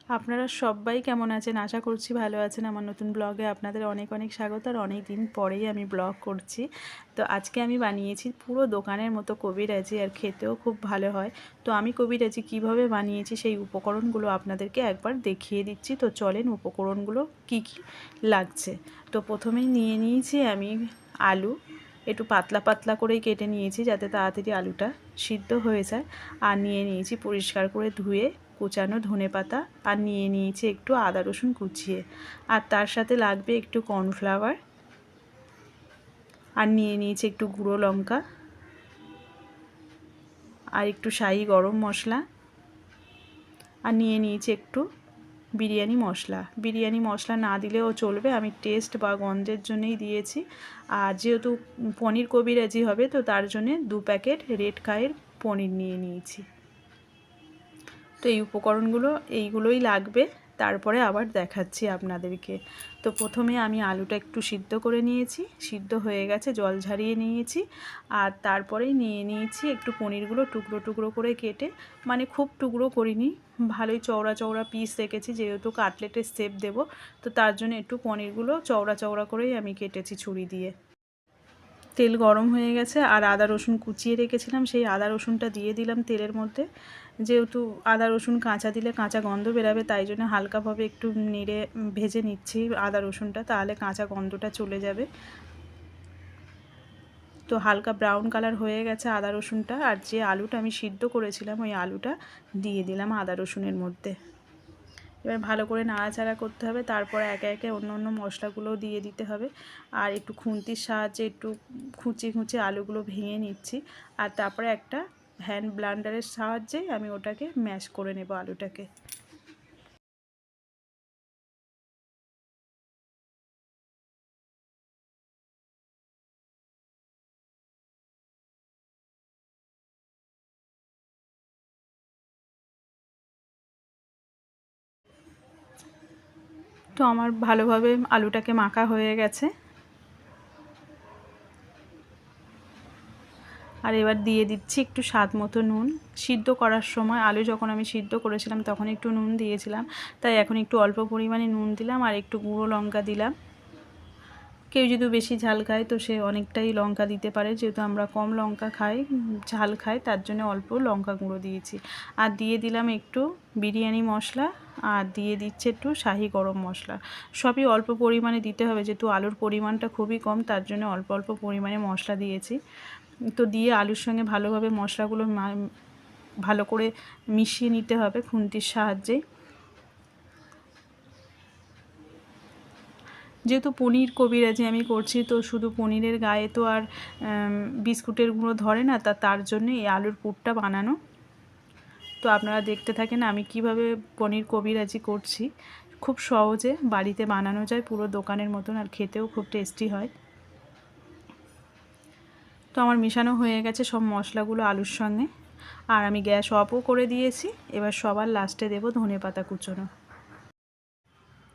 আপনারা সবাই কেমন আছেন? আশা করছি ভালো আছেন। আমার নতুন ব্লগে আপনাদের অনেক অনেক স্বাগত। আর অনেক দিন পরেই আমি ব্লগ করছি। তো আজকে আমি বানিয়েছি পুরো দোকানের মতো কবিরাজি, আর খেতেও খুব ভালো হয়। তো আমি কবিরাজি কিভাবে বানিয়েছি সেই উপকরণগুলো আপনাদেরকে একবার দেখিয়ে দিচ্ছি। তো চলেন উপকরণগুলো কি কি লাগছে। তো প্রথমেই নিয়ে নিয়েছি আমি আলু, একটু পাতলা পাতলা করেই কেটে নিয়েছি যাতে তাড়াতাড়ি আলুটা সিদ্ধ হয়ে যায়। আর নিয়ে নিয়েছি পরিষ্কার করে ধুয়ে কুচানো ধনেপাতা, আর নিয়ে নিয়েছি একটু আদা রসুন কুচিয়ে, আর তার সাথে লাগবে একটু কর্নফ্লাওয়ার, আর নিয়ে নিয়েছি একটু গুঁড়ো লঙ্কা, আর একটু শাহি গরম মশলা, আর নিয়ে নিয়েছি একটু বিরিয়ানি মশলা। বিরিয়ানি মশলা না দিলেও চলবে, আমি টেস্ট বা গন্ধের জন্যই দিয়েছি। আর যেহেতু পনির কবিরাজি হবে তো তার জন্যে 2 প্যাকেট রেড কায়ের পনির নিয়ে নিয়েছি। তো এই উপকরণগুলো এইগুলোই লাগবে, তারপরে আবার দেখাচ্ছি আপনাদেরকে। তো প্রথমে আমি আলুটা একটু সিদ্ধ করে নিয়েছি, সিদ্ধ হয়ে গেছে, জল ঝারিয়ে নিয়েছি। আর তারপরে নিয়ে নিয়েছি একটু পনিরগুলো টুকরো টুকরো করে কেটে, মানে খুব টুকরো করিনি, ভালোই চওড়া চওড়া পিস রেখেছি যেহেতু কাটলেটের শেপ দেব। তো তার জন্য একটু পনিরগুলো চওড়া চওড়া করেই আমি কেটেছি ছুরি দিয়ে। তেল গরম হয়ে গেছে, আর আদা রসুন কুচিয়ে রেখেছিলাম সেই আদা রসুনটা দিয়ে দিলাম তেলের মধ্যে। যেহেতু আদা রসুন কাঁচা দিলে কাঁচা গন্ধ বেরাবে, তাই জন্য হালকাভাবে একটু নেড়ে ভেজে নিচ্ছি আদা রসুনটা, তাহলে কাঁচা গন্ধটা চলে যাবে। তো হালকা ব্রাউন কালার হয়ে গেছে আদা রসুনটা, আর যে আলুটা আমি সিদ্ধ করেছিলাম ওই আলুটা দিয়ে দিলাম আদা রসুনের মধ্যে। এবার ভালো করে নাড়াচাড়া করতে হবে, তারপরে একে একে অন্য অন্য মশলাগুলোও দিয়ে দিতে হবে। আর একটু খুন্তির সাহায্যে একটু খুঁচিয়ে খুঁচিয়ে আলুগুলো ভেঙে নিচ্ছি, আর তারপরে একটা হ্যান্ড ব্লান্ডারের সাহায্যে আমি ওটাকে ম্যাশ করে নেব আলুটাকে। তো আমার ভালোভাবে আলুটাকে মাখা হয়ে গেছে, আর এবার দিয়ে দিচ্ছি একটু স্বাদ মতো নুন। সিদ্ধ করার সময় আলু যখন আমি সিদ্ধ করেছিলাম তখন একটু নুন দিয়েছিলাম, তাই এখন একটু অল্প পরিমাণে নুন দিলাম, আর একটু গুঁড়ো লঙ্কা দিলাম। কেউ যদি বেশি ঝাল খায় তো সে অনেকটাই লঙ্কা দিতে পারে, যেহেতু আমরা কম লঙ্কা খাই, ঝাল খাই, তার জন্য অল্প লঙ্কা গুঁড়ো দিয়েছি। আর দিয়ে দিলাম একটু বিরিয়ানি মশলা, আর দিয়ে দিচ্ছে একটু শাহি গরম মশলা। সবই অল্প পরিমাণে দিতে হবে, যেহেতু আলুর পরিমাণটা খুবই কম, তার জন্য অল্প অল্প পরিমাণে মশলা দিয়েছি। তো দিয়ে আলুর সঙ্গে ভালোভাবে মশলাগুলো ভালো করে মিশিয়ে নিতে হবে খুন্তির সাহায্যে। যেহেতু পনির কবিরাজি আমি করছি, তো শুধু পনিরের গায়ে তো আর বিস্কুটের গুঁড়ো ধরে না, তার জন্য এই আলুর পুরটা বানানো। তো আপনারা দেখতে থাকেন আমি কিভাবে পনির কবিরাজি করছি। খুব সহজে বাড়িতে বানানো যায়, পুরো দোকানের মতন, আর খেতেও খুব টেস্টি হয়। তো আমার মেশানো হয়ে গেছে সব মশলাগুলো আলুর সঙ্গে, আর আমি গ্যাস অফও করে দিয়েছি। এবার সবার লাস্টে দেব ধনেপাতা কুচোনো।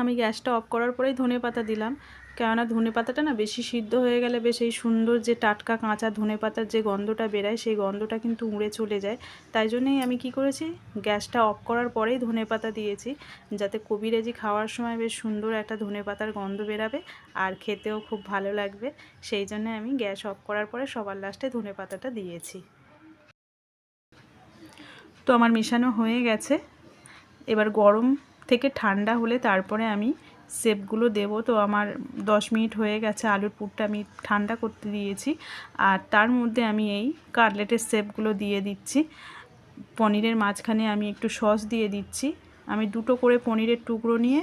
আমি গ্যাসটা অফ করার পরেই ধনেপাতা দিলাম, কেননা ধনেপাতাটা না বেশি সিদ্ধ হয়ে গেলে বেশ এই সুন্দর যে টাটকা কাঁচা ধনেপাতার যে গন্ধটা বেরায় সেই গন্ধটা কিন্তু উড়ে চলে যায়। তাই জন্যই আমি কি করেছি, গ্যাসটা অফ করার পরেই ধনেপাতা দিয়েছি, যাতে কবিরাজি খাওয়ার সময় বেশ সুন্দর একটা ধনেপাতার গন্ধ বেরাবে, আর খেতেও খুব ভালো লাগবে। সেই জন্য আমি গ্যাস অফ করার পরে সবার লাস্টে ধনেপাতাটা দিয়েছি। তো আমার মেশানো হয়ে গেছে, এবার গরম থেকে ঠান্ডা হলে তারপরে আমি শেপগুলো দেব। তো আমার 10 মিনিট হয়ে গেছে, আলুর পুরটা আমি ঠান্ডা করতে দিয়েছি, আর তার মধ্যে আমি এই কাটলেটের শেপগুলো দিয়ে দিচ্ছি। পনিরের মাঝখানে আমি একটু সস দিয়ে দিচ্ছি। আমি 2টো করে পনিরের টুকরো নিয়ে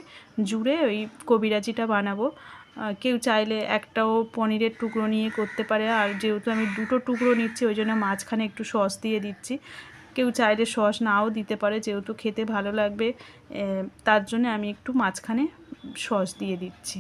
জুড়ে ওই কবিরাজিটা বানাবো। কেউ চাইলে একটাও পনিরের টুকরো নিয়ে করতে পারে, আর যেহেতু আমি 2টো টুকরো নিচ্ছি ওই জন্য মাঝখানে একটু সস দিয়ে দিচ্ছি। কেউ চাইলে সস নাও দিতে পারে, যেহেতু খেতে ভালো লাগবে তার জন্য আমি একটু মাঝখানে সস দিয়ে দিচ্ছি।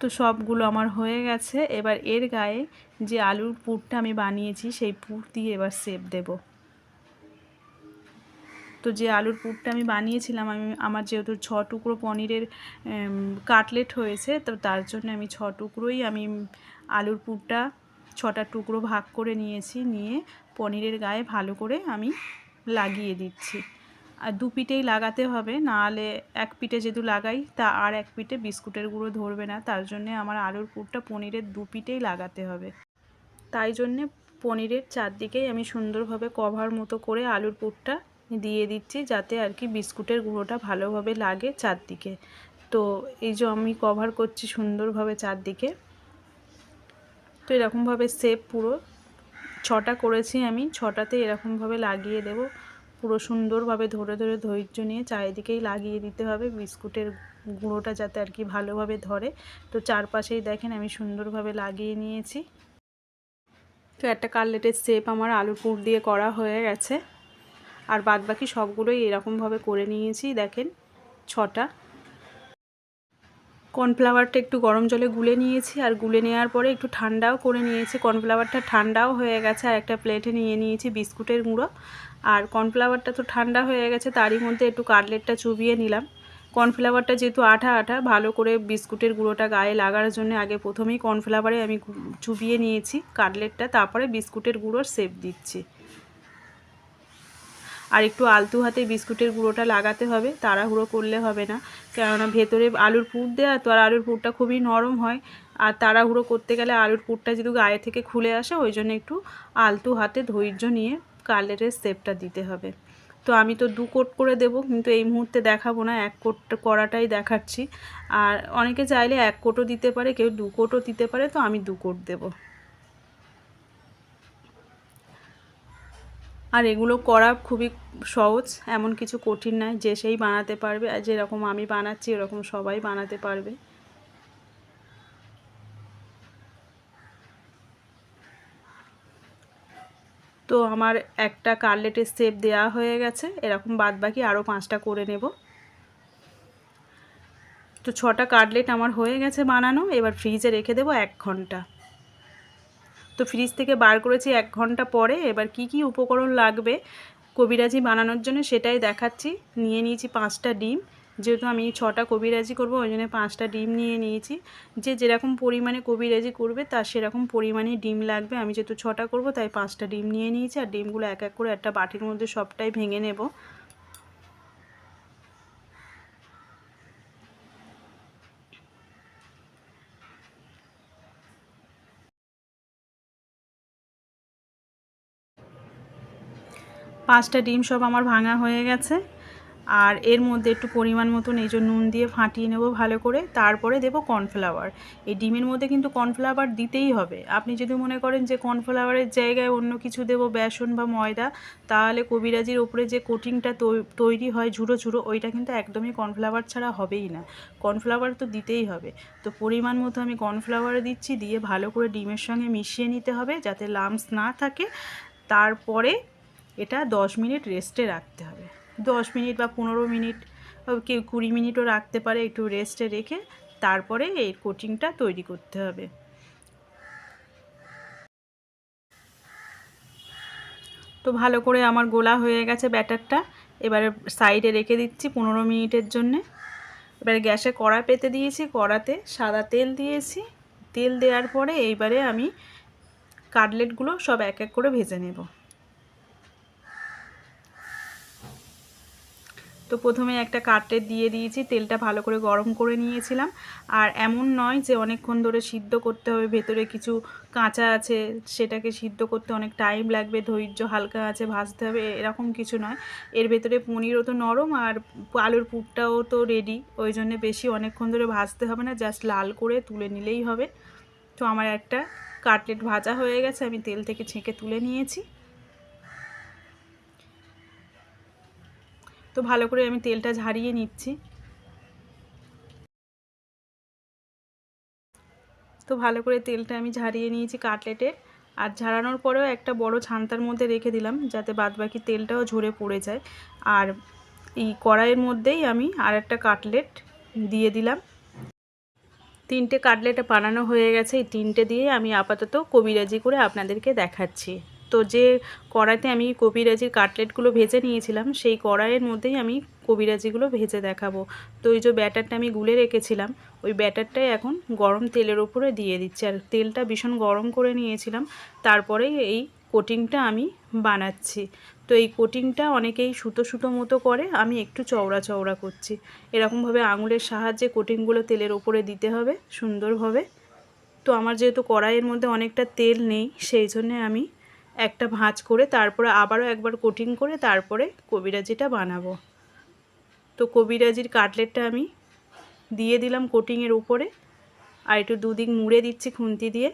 তো সবগুলো আমার হয়ে গেছে, এবার এর গায়ে যে আলুর পুরটা আমি বানিয়েছি সেই পুর দিয়ে এবার শেপ দেব। তো যে আলুর পুরটা আমি বানিয়েছিলাম, আমার যেহেতু 6 টুকরো পনিরের কাটলেট হয়েছে, তো তার জন্য আমি 6 টুকরোই আমি আলুর পুরটা 6টা টুকরো ভাগ করে নিয়েছি, নিয়ে পনিরের গায়ে ভালো করে আমি লাগিয়ে দিচ্ছি। আর 2 পিঠেই লাগাতে হবে, নাহলে এক পিঠে যেহেতু লাগাই তা আর এক পিঠে বিস্কুটের গুঁড়ো ধরবে না, তার জন্যে আমার আলুর পুরটা পনিরের 2 পিঠেই লাগাতে হবে। তাই জন্যে পনিরের চারদিকেই আমি সুন্দরভাবে কভার মতো করে আলুর পুরটা দিয়ে দিচ্ছি, যাতে আর কি বিস্কুটের গুঁড়োটা ভালোভাবে লাগে চারদিকে। তো এই যে আমি কভার করছি সুন্দরভাবে চারদিকে। তো এরকমভাবে শেপ পুরো 6টা করেছি আমি, 6টাতে এরকমভাবে লাগিয়ে দেব। পুরো সুন্দরভাবে ধরে ধরে ধৈর্য নিয়ে চারিদিকেই লাগিয়ে দিতে হবে বিস্কুটের গুঁড়োটা, যাতে আর কি ভালোভাবে ধরে। তো চারপাশেই দেখেন আমি সুন্দরভাবে লাগিয়ে নিয়েছি। তো একটা কাটলেটের শেপ আমার আলুর পুর দিয়ে করা হয়ে গেছে, আর বাদবাকি সবগুলোই এরকমভাবে করে নিয়েছি। দেখেন 6টা। কর্নফ্লাওয়ারটা একটু গরম জলে গুলে নিয়েছি, আর গুলে নেওয়ার পরে একটু ঠান্ডাও করে নিয়েছি। কর্নফ্লাওয়ারটা ঠান্ডাও হয়ে গেছে, আর একটা প্লেটে নিয়ে নিয়েছি বিস্কুটের গুঁড়ো। আর কর্নফ্লাওয়ারটা তো ঠান্ডা হয়ে গেছে, তারই মধ্যে একটু কাটলেটটা চুবিয়ে নিলাম। কর্নফ্লাওয়ারটা যেহেতু আঠা আঠা, ভালো করে বিস্কুটের গুঁড়োটা গায়ে লাগার জন্য আগে প্রথমেই কর্নফ্লাওয়ারে আমি চুবিয়ে নিয়েছি কাটলেটটা, তারপরে বিস্কুটের গুঁড়োর শেপ দিচ্ছি। আর একটু আলতু হাতে বিস্কুটের গুঁড়োটা লাগাতে হবে, তাড়াহুড়ো করলে হবে না, কেননা ভেতরে আলুর পুর দেওয়া তো, আর আলুর পুরটা খুবই নরম হয়, আর তাড়াহুড়ো করতে গেলে আলুর পুরটা যেহেতু গায়ে থেকে খুলে আসে, ওই জন্য একটু আলতু হাতে ধৈর্য নিয়ে কাটলেটের শেপটা দিতে হবে। তো আমি তো 2 কোট করে দেব, কিন্তু এই মুহূর্তে দেখাবো না, 1 কোট করাটাই দেখাচ্ছি। আর অনেকে চাইলে 1 কোটও দিতে পারে, কেউ 2 কোটও দিতে পারে, তো আমি 2 কোট দেবো। আর এগুলো করা খুবই সহজ, এমন কিছু কঠিন নয়, যে সেই বানাতে পারবে। আর যেরকম আমি বানাচ্ছি এরকম সবাই বানাতে পারবে। তো আমার একটা কাটলেটের শেপ দেওয়া হয়ে গেছে, এরকম বাদবাকি আরও 5টা করে নেব। তো 6টা কাটলেট আমার হয়ে গেছে বানানো, এবার ফ্রিজে রেখে দেবো 1 ঘন্টা। তো ফ্রিজ থেকে বার করেছি 1 ঘন্টা পরে। এবার কি কি উপকরণ লাগবে কবিরাজি বানানোর জন্য সেটাই দেখাচ্ছি। নিয়ে নিয়েছি 5টা ডিম, যেহেতু আমি 6টা কবিরাজি করব ওই জন্য 5টা ডিম নিয়ে নিয়েছি। যে যেরকম পরিমাণে কবিরাজি করবে তার সেরকম পরিমাণে ডিম লাগবে। আমি যেহেতু 6টা করব তাই 5টা ডিম নিয়ে নিয়েছি, আর ডিমগুলো এক এক করে একটা বাটির মধ্যে সবটাই ভেঙে নেব। পাঁচটা ডিম সব আমার ভাঙা হয়ে গেছে, আর এর মধ্যে একটু পরিমাণ মতন এই যে নুন দিয়ে ফাটিয়ে নেব ভালো করে। তারপরে দেব কর্নফ্লাওয়ার। এই ডিমের মধ্যে কিন্তু কর্নফ্লাওয়ার দিতেই হবে। আপনি যদি মনে করেন যে কর্নফ্লাওয়ারের জায়গায় অন্য কিছু দেব, বেসন বা ময়দা, তাহলে কবিরাজির ওপরে যে কোটিংটা তৈরি হয় ঝুড়ো ঝুড়ো, ওইটা কিন্তু একদমই কর্নফ্লাওয়ার ছাড়া হবেই না। কর্নফ্লাওয়ার তো দিতেই হবে। তো পরিমাণ মতো আমি কর্নফ্লাওয়ার দিচ্ছি, দিয়ে ভালো করে ডিমের সঙ্গে মিশিয়ে নিতে হবে যাতে লাম্পস না থাকে। তারপরে এটা 10 মিনিট রেস্টে রাখতে হবে। 10 মিনিট বা 15 মিনিট, কেউ 20 মিনিটও রাখতে পারে, একটু রেস্টে রেখে তারপরে এই কোটিংটা তৈরি করতে হবে। তো ভালো করে আমার গোলা হয়ে গেছে ব্যাটারটা, এবারে সাইডে রেখে দিচ্ছি 15 মিনিটের জন্যে। এবারে গ্যাসে কড়া পেতে দিয়েছি, কড়াতে সাদা তেল দিয়েছি। তেল দেওয়ার পরে এইবারে আমি কাটলেটগুলো সব এক এক করে ভেজে নেব। তো প্রথমে একটা কাটলেট দিয়ে দিয়েছি, তেলটা ভালো করে গরম করে নিয়েছিলাম। আর এমন নয় যে অনেকক্ষণ ধরে সিদ্ধ করতে হবে, ভেতরে কিছু কাঁচা আছে সেটাকে সিদ্ধ করতে অনেক টাইম লাগবে, ধৈর্য হালকা আছে ভাজতে হবে, এরকম কিছু নয়। এর ভেতরে পনিরও তো নরম, আর আলুর পুরটাও তো রেডি, ওই জন্য বেশি অনেকক্ষণ ধরে ভাজতে হবে না, জাস্ট লাল করে তুলে নিলেই হবে। তো আমার একটা কাটলেট ভাজা হয়ে গেছে, আমি তেল থেকে ছেঁকে তুলে নিয়েছি। তো ভালো করে আমি তেলটা ঝারিয়ে নিচ্ছি। তো ভালো করে তেলটা আমি ঝারিয়ে নিয়েছি কাটলেটের, আর ঝারানোর পরেও একটা বড় ছান্তার মধ্যে রেখে দিলাম যাতে বাদবাকি তেলটাও ঝরে পড়ে যায়। আর এই কড়াইয়ের মধ্যেই আমি আর একটা কাটলেট দিয়ে দিলাম। 3টে কাটলেট বানানো হয়ে গেছে, এই 3টে দিয়ে আমি আপাতত কবিরাজি করে আপনাদেরকে দেখাচ্ছি। তো যে কড়াইতে আমি কবিরাজির কাটলেটগুলো ভেজে নিয়েছিলাম সেই কড়াইয়ের মধ্যেই আমি কবিরাজিগুলো ভেজে দেখাবো। তো ওই যে ব্যাটারটা আমি গুলে রেখেছিলাম ওই ব্যাটারটাই এখন গরম তেলের উপরে দিয়ে দিচ্ছি, আর তেলটা ভীষণ গরম করে নিয়েছিলাম। তারপরেই এই কোটিংটা আমি বানাচ্ছি। তো এই কোটিংটা অনেকেই সুতো সুতো মতো করে, আমি একটু চওড়া চওড়া করছি। এরকমভাবে আঙুলের সাহায্যে কোটিংগুলো তেলের উপরে দিতে হবে সুন্দরভাবে। তো আমার যেহেতু কড়াইয়ের মধ্যে অনেকটা তেল নেই সেই জন্যে আমি একটা ভাঁজ করে তারপরে আবারও একবার কোটিং করে তারপরে কবিরাজিটা বানাবো। তো কবিরাজির কাটলেটটা আমি দিয়ে দিলাম কোটিংয়ের উপরে, আর একটু দুদিক মুড়ে দিচ্ছি খুন্তি দিয়ে।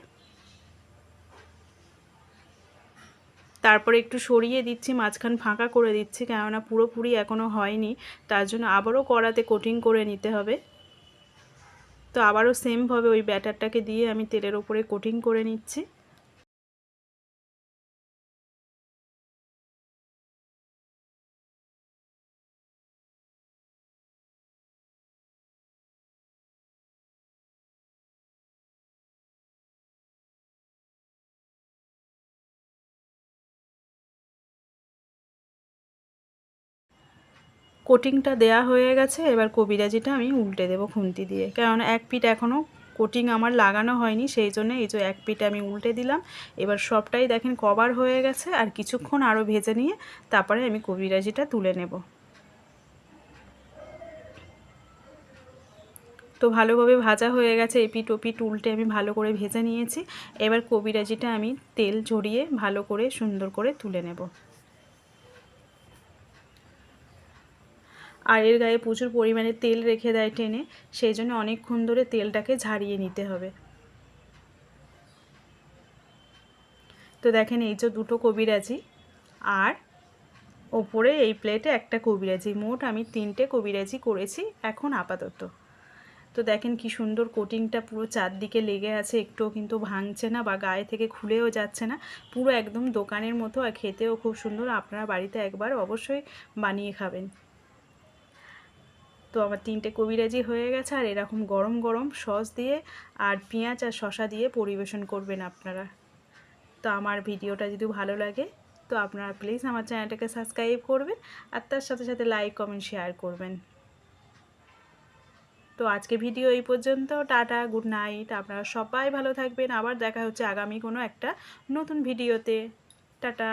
তারপরে একটু সরিয়ে দিচ্ছি, মাঝখান ফাঁকা করে দিচ্ছি, কেননা পুরোপুরি এখনও হয়নি, তার জন্য আবারও কড়াতে কোটিং করে নিতে হবে। তো আবারও সেমভাবে ওই ব্যাটারটাকে দিয়ে আমি তেলের ওপরে কোটিং করে নিচ্ছি। কোটিংটা দেয়া হয়ে গেছে, এবার কবিরাজিটা আমি উল্টে দেবো খুন্তি দিয়ে, কেননা এক পিঠ এখনও কোটিং আমার লাগানো হয়নি, সেই জন্য এই যে এক পিঠ আমি উল্টে দিলাম। এবার সবটাই দেখেন কভার হয়ে গেছে, আর কিছুক্ষণ আরও ভেজে নিয়ে তারপরে আমি কবিরাজিটা তুলে নেব। তো ভালোভাবে ভাজা হয়ে গেছে, এপিঠ ওপিঠ উল্টে আমি ভালো করে ভেজে নিয়েছি। এবার কবিরাজিটা আমি তেল ঝরিয়ে ভালো করে সুন্দর করে তুলে নেব। আর এর গায়ে প্রচুর পরিমাণে তেল রেখে দেয় টেনে, সেই জন্য অনেকক্ষণ ধরে তেলটাকে ঝারিয়ে নিতে হবে। তো দেখেন এই যে দুটো কবিরাজি, আর ওপরে এই প্লেটে একটা কবিরাজি, মোট আমি 3টে কবিরাজি করেছি এখন আপাতত। তো দেখেন কি সুন্দর কোটিংটা পুরো চারদিকে লেগে আছে, একটুও কিন্তু ভাঙছে না বা গায়ে থেকে খুলেও যাচ্ছে না, পুরো একদম দোকানের মতো, আর খেতেও খুব সুন্দর। আপনারা বাড়িতে একবার অবশ্যই বানিয়ে খাবেন। তো আমার 3টে কবিরাজি হয়ে গেছে, আর এরকম গরম গরম সস দিয়ে আর পেঁয়াজ আর শসা দিয়ে পরিবেশন করবেন আপনারা। তো আমার ভিডিওটা যদি ভালো লাগে তো আপনারা প্লিজ আমার চ্যানেলটাকে সাবস্ক্রাইব করবেন, আর তার সাথে সাথে লাইক কমেন্ট শেয়ার করবেন। তো আজকে ভিডিও এই পর্যন্ত, টাটা, গুড নাইট, আপনারা সবাই ভালো থাকবেন। আবার দেখা হচ্ছে আগামী কোনো একটা নতুন ভিডিওতে। টাটা।